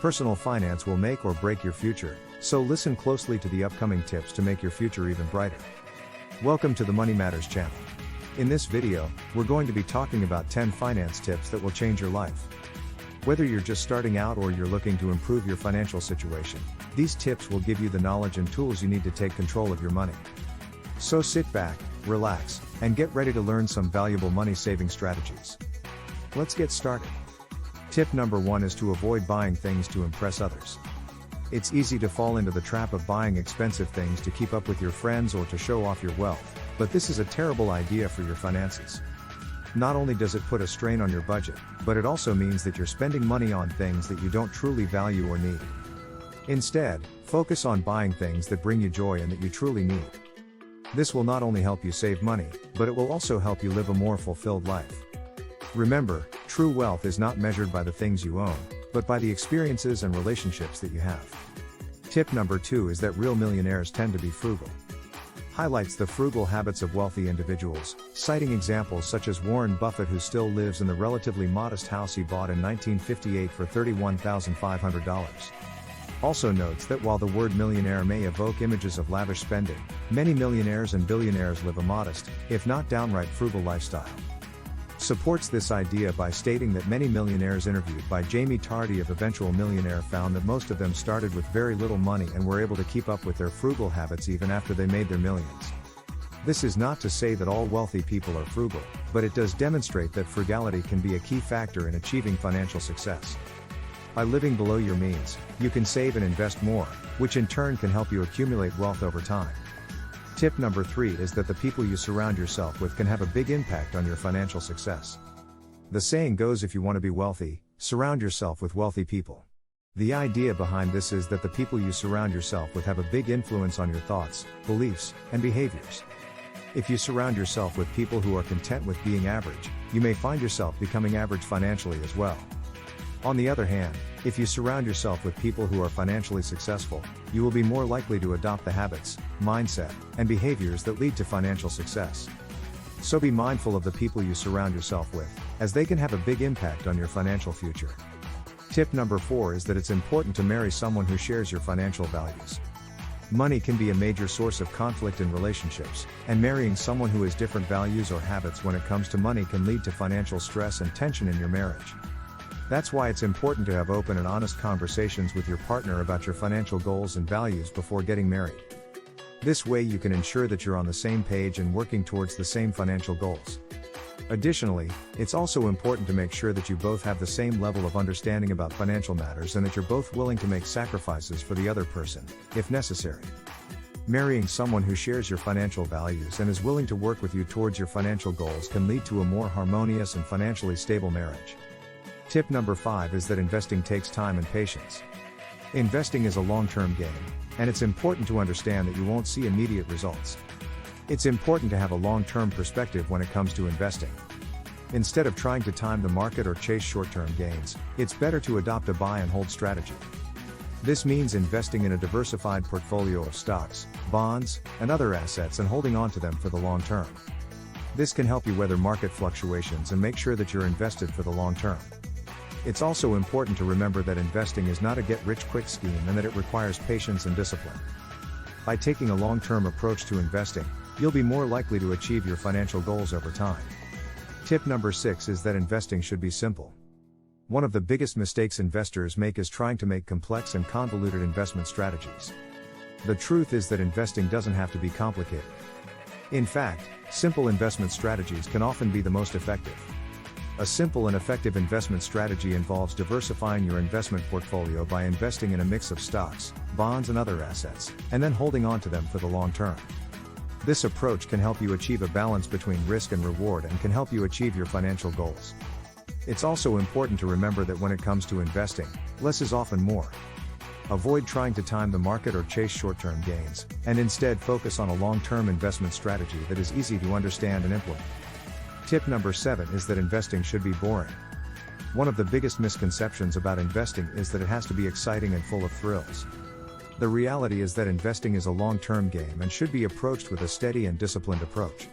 Personal finance will make or break your future, so listen closely to the upcoming tips to make your future even brighter. Welcome to the Money Matters channel. In this video, we're going to be talking about 10 finance tips that will change your life. Whether you're just starting out or you're looking to improve your financial situation, these tips will give you the knowledge and tools you need to take control of your money. So sit back, relax, and get ready to learn some valuable money-saving strategies. Let's get started. Tip number 1 is to avoid buying things to impress others. It's easy to fall into the trap of buying expensive things to keep up with your friends or to show off your wealth, but this is a terrible idea for your finances. Not only does it put a strain on your budget, but it also means that you're spending money on things that you don't truly value or need. Instead, focus on buying things that bring you joy and that you truly need. This will not only help you save money, but it will also help you live a more fulfilled life. Remember, true wealth is not measured by the things you own, but by the experiences and relationships that you have. Tip number 2 is that real millionaires tend to be frugal. Highlights the frugal habits of wealthy individuals, citing examples such as Warren Buffett, who still lives in the relatively modest house he bought in 1958 for $31,500. Also notes that while the word millionaire may evoke images of lavish spending, many millionaires and billionaires live a modest, if not downright frugal lifestyle. Supports this idea by stating that many millionaires interviewed by Jamie Tardy of Eventual Millionaire found that most of them started with very little money and were able to keep up with their frugal habits even after they made their millions. This is not to say that all wealthy people are frugal, but it does demonstrate that frugality can be a key factor in achieving financial success. By living below your means, you can save and invest more, which in turn can help you accumulate wealth over time. Tip number 3 is that the people you surround yourself with can have a big impact on your financial success. The saying goes, if you want to be wealthy, surround yourself with wealthy people. The idea behind this is that the people you surround yourself with have a big influence on your thoughts, beliefs, and behaviors. If you surround yourself with people who are content with being average, you may find yourself becoming average financially as well. On the other hand, if you surround yourself with people who are financially successful, you will be more likely to adopt the habits, mindset, and behaviors that lead to financial success. So be mindful of the people you surround yourself with, as they can have a big impact on your financial future. Tip number 4 is that it's important to marry someone who shares your financial values. Money can be a major source of conflict in relationships, and marrying someone who has different values or habits when it comes to money can lead to financial stress and tension in your marriage. That's why it's important to have open and honest conversations with your partner about your financial goals and values before getting married. This way you can ensure that you're on the same page and working towards the same financial goals. Additionally, it's also important to make sure that you both have the same level of understanding about financial matters and that you're both willing to make sacrifices for the other person, if necessary. Marrying someone who shares your financial values and is willing to work with you towards your financial goals can lead to a more harmonious and financially stable marriage. Tip number 5 is that investing takes time and patience. Investing is a long-term game, and it's important to understand that you won't see immediate results. It's important to have a long-term perspective when it comes to investing. Instead of trying to time the market or chase short-term gains, it's better to adopt a buy and hold strategy. This means investing in a diversified portfolio of stocks, bonds, and other assets and holding on to them for the long term. This can help you weather market fluctuations and make sure that you're invested for the long term. It's also important to remember that investing is not a get-rich-quick scheme and that it requires patience and discipline. By taking a long-term approach to investing, you'll be more likely to achieve your financial goals over time. Tip number 6 is that investing should be simple. One of the biggest mistakes investors make is trying to make complex and convoluted investment strategies. The truth is that investing doesn't have to be complicated. In fact, simple investment strategies can often be the most effective. A simple and effective investment strategy involves diversifying your investment portfolio by investing in a mix of stocks, bonds, and other assets, and then holding on to them for the long term. This approach can help you achieve a balance between risk and reward and can help you achieve your financial goals. It's also important to remember that when it comes to investing, less is often more. Avoid trying to time the market or chase short-term gains, and instead focus on a long-term investment strategy that is easy to understand and implement. Tip number 7 is that investing should be boring. One of the biggest misconceptions about investing is that it has to be exciting and full of thrills. The reality is that investing is a long-term game and should be approached with a steady and disciplined approach.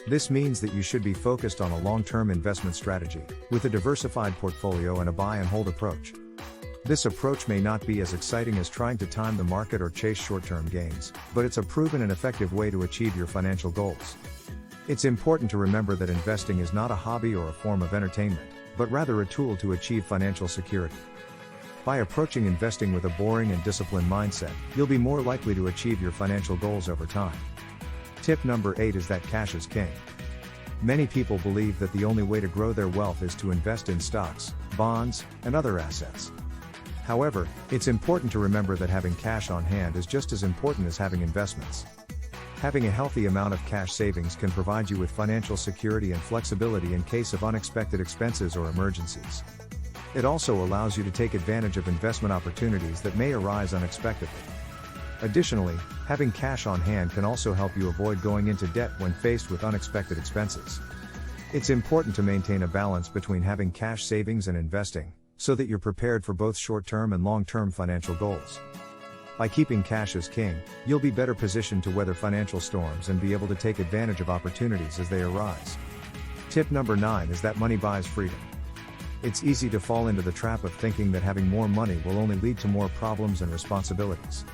This means that you should be focused on a long-term investment strategy, with a diversified portfolio and a buy and hold approach. This approach may not be as exciting as trying to time the market or chase short-term gains, but it's a proven and effective way to achieve your financial goals. It's important to remember that investing is not a hobby or a form of entertainment, but rather a tool to achieve financial security. By approaching investing with a boring and disciplined mindset, you'll be more likely to achieve your financial goals over time. Tip number 8 is that cash is king. Many people believe that the only way to grow their wealth is to invest in stocks, bonds, and other assets. However, it's important to remember that having cash on hand is just as important as having investments. Having a healthy amount of cash savings can provide you with financial security and flexibility in case of unexpected expenses or emergencies. It also allows you to take advantage of investment opportunities that may arise unexpectedly. Additionally, having cash on hand can also help you avoid going into debt when faced with unexpected expenses. It's important to maintain a balance between having cash savings and investing, so that you're prepared for both short-term and long-term financial goals. By keeping cash as king, you'll be better positioned to weather financial storms and be able to take advantage of opportunities as they arise. Tip number 9 is that money buys freedom. It's easy to fall into the trap of thinking that having more money will only lead to more problems and responsibilities.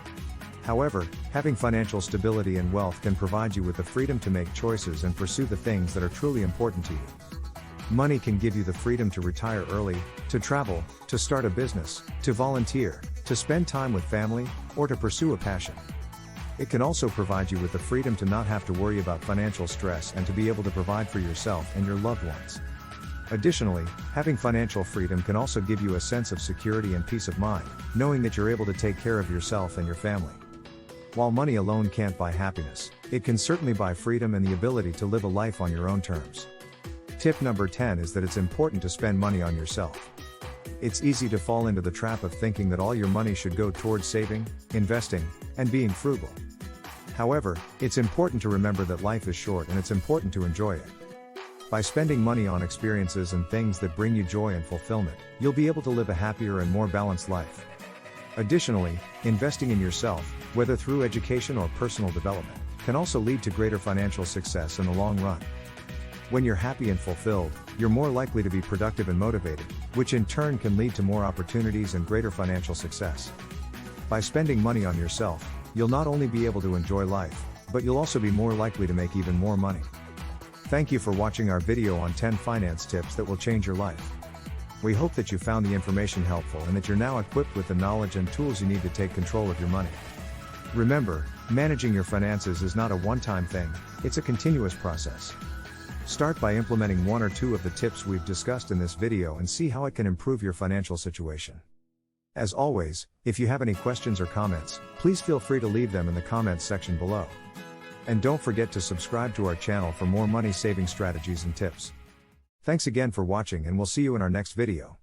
However, having financial stability and wealth can provide you with the freedom to make choices and pursue the things that are truly important to you. Money can give you the freedom to retire early, to travel, to start a business, to volunteer, to spend time with family, or to pursue a passion. It can also provide you with the freedom to not have to worry about financial stress and to be able to provide for yourself and your loved ones. Additionally, having financial freedom can also give you a sense of security and peace of mind, knowing that you're able to take care of yourself and your family. While money alone can't buy happiness, it can certainly buy freedom and the ability to live a life on your own terms. Tip number 10 is that it's important to spend money on yourself. It's easy to fall into the trap of thinking that all your money should go towards saving, investing, and being frugal. However, it's important to remember that life is short and it's important to enjoy it. By spending money on experiences and things that bring you joy and fulfillment, you'll be able to live a happier and more balanced life. Additionally, investing in yourself, whether through education or personal development, can also lead to greater financial success in the long run. When you're happy and fulfilled, you're more likely to be productive and motivated, which in turn can lead to more opportunities and greater financial success. By spending money on yourself, you'll not only be able to enjoy life, but you'll also be more likely to make even more money. Thank you for watching our video on 10 finance tips that will change your life. We hope that you found the information helpful and that you're now equipped with the knowledge and tools you need to take control of your money. Remember, managing your finances is not a one-time thing, it's a continuous process. Start by implementing one or two of the tips we've discussed in this video and see how it can improve your financial situation. As always, if you have any questions or comments, please feel free to leave them in the comments section below. And don't forget to subscribe to our channel for more money-saving strategies and tips. Thanks again for watching and we'll see you in our next video.